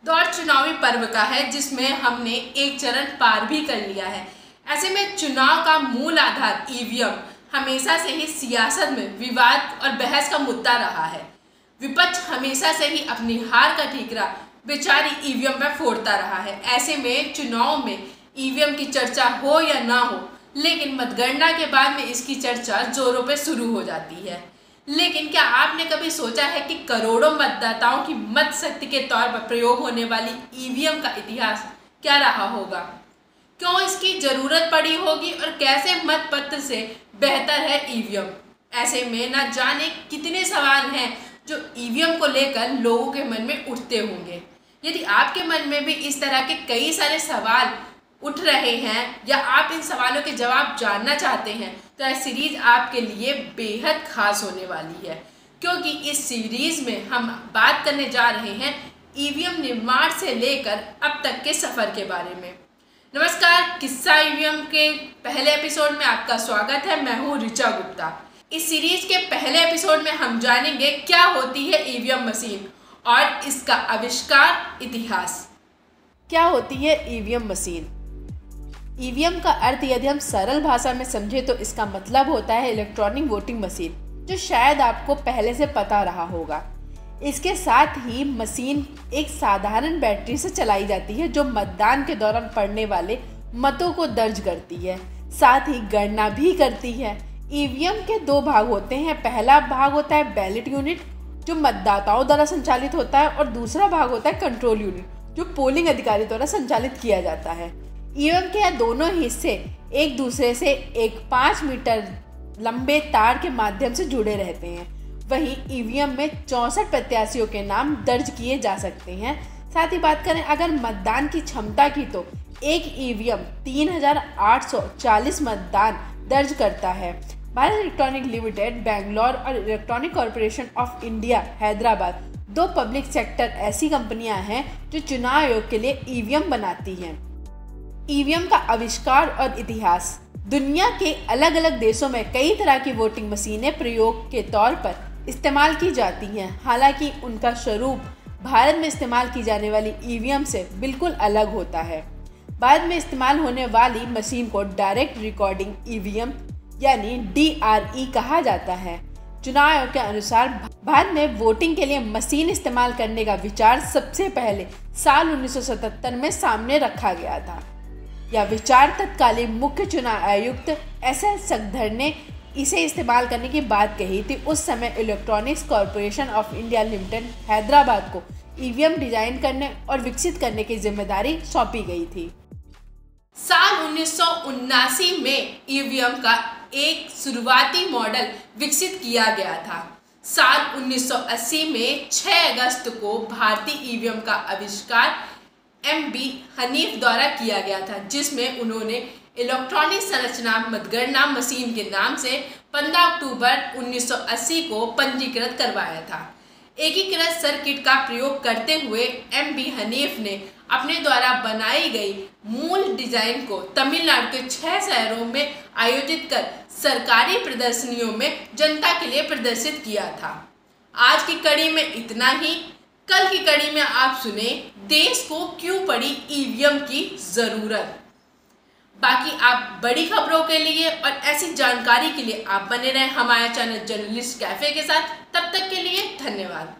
दौर चुनावी पर्व का है जिसमें हमने एक चरण पार भी कर लिया है। ऐसे में चुनाव का मूल आधार ईवीएम हमेशा से ही सियासत में विवाद और बहस का मुद्दा रहा है। विपक्ष हमेशा से ही अपनी हार का ठीकरा बेचारी ईवीएम में फोड़ता रहा है। ऐसे में चुनाव में ईवीएम की चर्चा हो या ना हो, लेकिन मतगणना के बाद में इसकी चर्चा जोरों पे शुरू हो जाती है। लेकिन क्या आपने कभी सोचा है कि करोड़ों मतदाताओं की मत शक्ति के तौर पर प्रयोग होने वाली ईवीएम का इतिहास क्या रहा होगा? क्यों इसकी जरूरत पड़ी होगी और कैसे मतपत्र से बेहतर है ईवीएम? ऐसे में ना जाने कितने सवाल हैं जो ईवीएम को लेकर लोगों के मन में उठते होंगे। यदि आपके मन में भी इस तरह के कई सारे सवाल उठ रहे हैं या आप इन सवालों के जवाब जानना चाहते हैं, तो यह सीरीज आपके लिए बेहद खास होने वाली है, क्योंकि इस सीरीज में हम बात करने जा रहे हैं ईवीएम निर्माण से लेकर अब तक के सफर के बारे में। नमस्कार, किस्सा ईवीएम के पहले एपिसोड में आपका स्वागत है। मैं हूँ ऋचा गुप्ता। इस सीरीज के पहले एपिसोड में हम जानेंगे क्या होती है ईवीएम मशीन और इसका आविष्कार, इतिहास। क्या होती है ईवीएम मशीन? ईवीएम का अर्थ यदि हम सरल भाषा में समझे तो इसका मतलब होता है इलेक्ट्रॉनिक वोटिंग मशीन, जो शायद आपको पहले से पता रहा होगा। इसके साथ ही मशीन एक साधारण बैटरी से चलाई जाती है जो मतदान के दौरान पड़ने वाले मतों को दर्ज करती है, साथ ही गणना भी करती है। ईवीएम के दो भाग होते हैं। पहला भाग होता है बैलेट यूनिट, जो मतदाताओं द्वारा संचालित होता है, और दूसरा भाग होता है कंट्रोल यूनिट, जो पोलिंग अधिकारी द्वारा संचालित किया जाता है। ईवीएम के दोनों हिस्से एक दूसरे से एक 5 मीटर लंबे तार के माध्यम से जुड़े रहते हैं। वहीं ईवीएम में 64 प्रत्याशियों के नाम दर्ज किए जा सकते हैं। साथ ही बात करें अगर मतदान की क्षमता की, तो एक ईवीएम 3840 मतदान दर्ज करता है। भारत इलेक्ट्रॉनिक लिमिटेड बेंगलोर और electronic corporation of India Hyderabad, दो पब्लिक सेक्टर ऐसी कंपनियां हैं जो चुनाव आयोग के लिए ईवीएम बनाती हैं। ईवीएम का आविष्कार और इतिहास। दुनिया के अलग अलग देशों में कई तरह की वोटिंग मशीनें प्रयोग के तौर पर इस्तेमाल की जाती हैं। हालांकि उनका स्वरूप भारत में इस्तेमाल की जाने वाली ईवीएम से बिल्कुल अलग होता है। भारत में इस्तेमाल होने वाली मशीन को डायरेक्ट रिकॉर्डिंग ईवीएम यानी DRE कहा जाता है। चुनाव आयोग के अनुसार भारत में वोटिंग के लिए मशीन इस्तेमाल करने का विचार सबसे पहले साल 1977 में सामने रखा गया था। यह विचार तत्कालीन मुख्य चुनाव आयुक्त SS सकधर ने इसे इस्तेमाल करने की बात कही थी। उस समय electronics corporation of India limited Hyderabad को ईवीएम डिजाइन करने और विकसित करने की जिम्मेदारी सौंपी गई थी। साल 1979 में ईवीएम का एक शुरुआती मॉडल विकसित किया गया था। साल 1980 में 6 अगस्त को भारतीय ईवीएम का आविष्कार MB हनीफ द्वारा किया गया था, जिसमें उन्होंने इलेक्ट्रॉनिक संरचना मतगणना मशीन के नाम से 15 अक्टूबर 1980 को पंजीकृत करवाया था। एकीकृत सर्किट का प्रयोग करते हुए MB हनीफ ने अपने द्वारा बनाई गई मूल डिजाइन को तमिलनाडु के 6 शहरों में आयोजित कर सरकारी प्रदर्शनियों में जनता के लिए प्रदर्शित किया था। आज की कड़ी में इतना ही। कल की कड़ी में आप सुने देश को क्यों पड़ी ईवीएम की जरूरत। बाकी आप बड़ी खबरों के लिए और ऐसी जानकारी के लिए आप बने रहें हमारे चैनल जर्नलिस्ट कैफे के साथ। तब तक के लिए धन्यवाद।